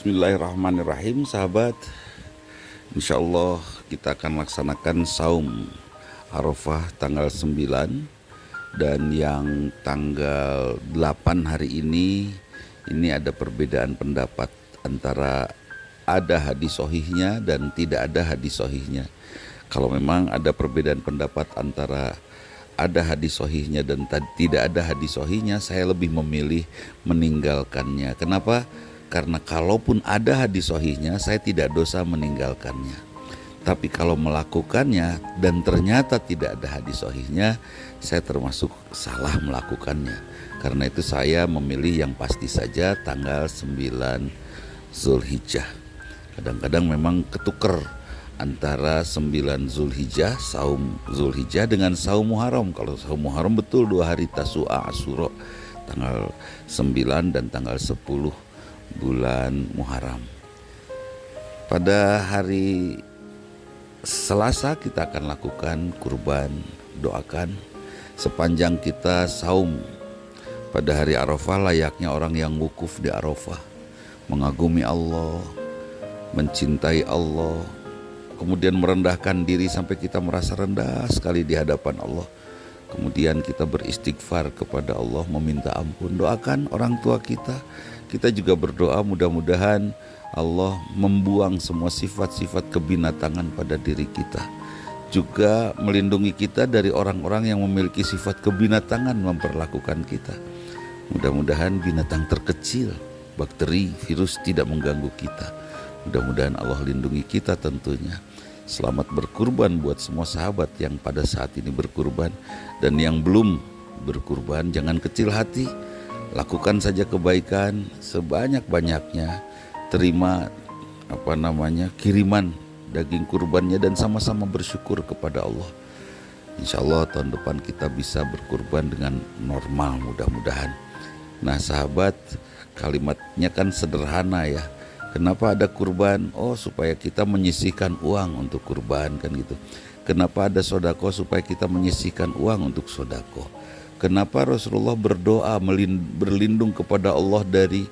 Bismillahirrahmanirrahim, sahabat. Insya Allah kita akan laksanakan saum Arafah tanggal 9. Dan yang tanggal 8 hari ini ada perbedaan pendapat antara ada hadis sahihnya dan tidak ada hadis sahihnya. Kalau memang ada perbedaan pendapat antara ada hadis sahihnya dan tidak ada hadis sahihnya, saya lebih memilih meninggalkannya. Kenapa? Karena kalaupun ada hadis sahihnya, saya tidak dosa meninggalkannya. Tapi kalau melakukannya dan ternyata tidak ada hadis sahihnya, saya termasuk salah melakukannya. Karena itu saya memilih yang pasti saja tanggal 9 Zulhijjah. Kadang-kadang memang ketuker antara 9 Zulhijjah, saum Zulhijjah dengan saum Muharram. Kalau saum Muharram betul 2 hari Tasu'a Asyura, tanggal 9 dan tanggal 10 bulan Muharram. Pada hari Selasa kita akan lakukan kurban, doakan sepanjang kita saum. Pada hari Arafah layaknya orang yang wukuf di Arafah, mengagumi Allah, mencintai Allah, kemudian merendahkan diri sampai kita merasa rendah sekali di hadapan Allah. Kemudian kita beristighfar kepada Allah, meminta ampun, doakan orang tua kita. Kita juga berdoa mudah-mudahan Allah membuang semua sifat-sifat kebinatangan pada diri kita. Juga melindungi kita dari orang-orang yang memiliki sifat kebinatangan memperlakukan kita. Mudah-mudahan binatang terkecil, bakteri, virus tidak mengganggu kita. Mudah-mudahan Allah lindungi kita tentunya. Selamat berkurban buat semua sahabat yang pada saat ini berkurban. Dan yang belum berkurban, jangan kecil hati. Lakukan saja kebaikan sebanyak-banyaknya. Terima kiriman daging kurbannya dan sama-sama bersyukur kepada Allah. Insya Allah tahun depan kita bisa berkurban dengan normal mudah-mudahan. Nah sahabat, kalimatnya kan sederhana ya. Kenapa ada kurban? Oh, supaya kita menyisihkan uang untuk kurban, kan gitu. Kenapa ada sodako? Supaya kita menyisihkan uang untuk sodako. Kenapa Rasulullah berdoa berlindung kepada Allah dari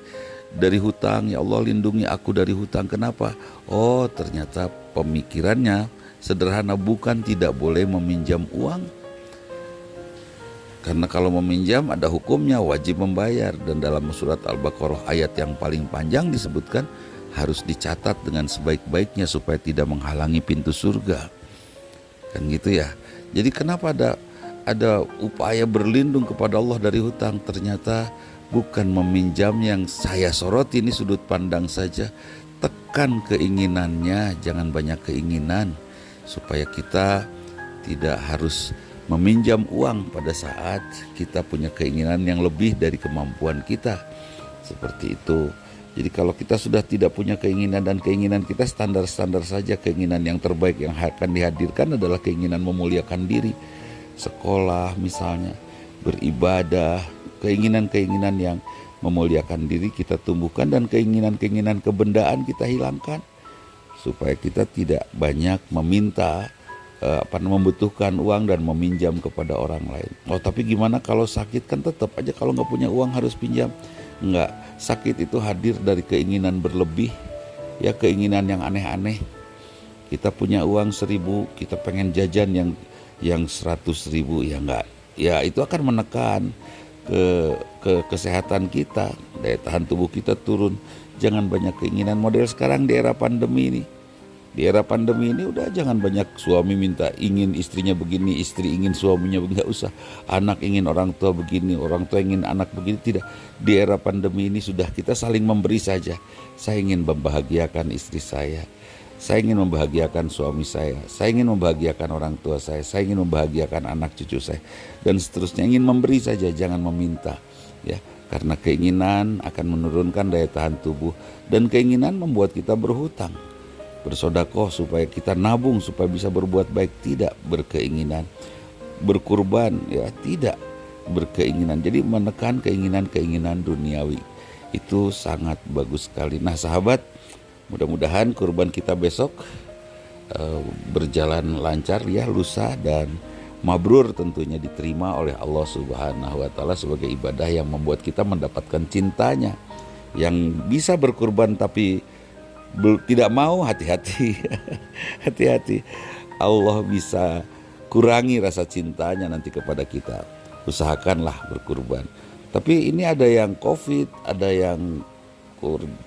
hutang? Ya Allah, lindungi aku dari hutang. Kenapa? Oh, ternyata pemikirannya sederhana, bukan tidak boleh meminjam uang. Karena kalau meminjam ada hukumnya, wajib membayar. Dan dalam surat Al-Baqarah ayat yang paling panjang disebutkan harus dicatat dengan sebaik-baiknya supaya tidak menghalangi pintu surga. Kan gitu ya. Jadi kenapa ada upaya berlindung kepada Allah dari hutang? Ternyata bukan meminjam yang saya soroti, ini sudut pandang saja. Tekan keinginannya, jangan banyak keinginan, supaya kita tidak harus meminjam uang pada saat kita punya keinginan yang lebih dari kemampuan kita. Seperti itu. Jadi kalau kita sudah tidak punya keinginan dan keinginan kita standar-standar saja, keinginan yang terbaik yang akan dihadirkan adalah keinginan memuliakan diri. Sekolah misalnya, beribadah, keinginan-keinginan yang memuliakan diri kita tumbuhkan, dan keinginan-keinginan kebendaan kita hilangkan supaya kita tidak banyak meminta, membutuhkan uang dan meminjam kepada orang lain. Oh, tapi gimana kalau sakit? Kan tetap aja kalau nggak punya uang harus pinjam. Enggak, sakit itu hadir dari keinginan berlebih, ya keinginan yang aneh-aneh. Kita punya uang 1.000, kita pengen jajan yang 100.000, ya enggak, ya itu akan menekan ke kesehatan kita, daya tahan tubuh kita turun. Jangan banyak keinginan. Model sekarang di era pandemi ini, udah jangan banyak suami minta ingin istrinya begini, istri ingin suaminya begini, nggak usah. Anak ingin orang tua begini, orang tua ingin anak begini, tidak. Di era pandemi ini sudah kita saling memberi saja. Saya ingin membahagiakan istri saya ingin membahagiakan suami saya ingin membahagiakan orang tua saya ingin membahagiakan anak cucu saya, dan seterusnya. Ingin memberi saja, jangan meminta, ya. Karena keinginan akan menurunkan daya tahan tubuh, dan keinginan membuat kita berhutang. Bersodakoh supaya kita nabung, supaya bisa berbuat baik, tidak berkeinginan. Berkurban, ya tidak berkeinginan. Jadi menekan keinginan-keinginan duniawi itu sangat bagus sekali. Nah sahabat, mudah-mudahan kurban kita besok berjalan lancar ya, lusa, dan mabrur tentunya, diterima oleh Allah Subhanahu wa Ta'ala sebagai ibadah yang membuat kita mendapatkan cintanya. Yang bisa berkurban tapi tidak mau, hati-hati. Hati-hati. Allah bisa kurangi rasa cintanya nanti kepada kita. Usahakanlah berkurban. Tapi ini ada yang COVID,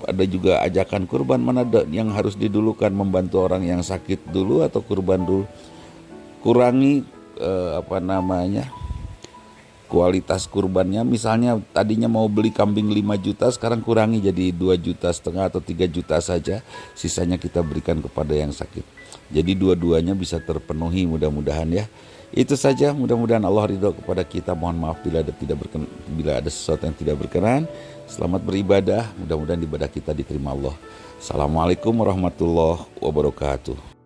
ada juga ajakan kurban. Mana yang harus didulukan, membantu orang yang sakit dulu atau kurban dulu? Kurangi kualitas kurbannya. Misalnya tadinya mau beli kambing 5 juta, sekarang kurangi jadi 2,5 juta atau 3 juta saja. Sisanya kita berikan kepada yang sakit. Jadi dua-duanya bisa terpenuhi mudah-mudahan ya. Itu saja, mudah-mudahan Allah ridho kepada kita. Mohon maaf bila ada sesuatu yang tidak berkenan. Selamat beribadah, mudah-mudahan ibadah kita diterima Allah. Assalamualaikum warahmatullahi wabarakatuh.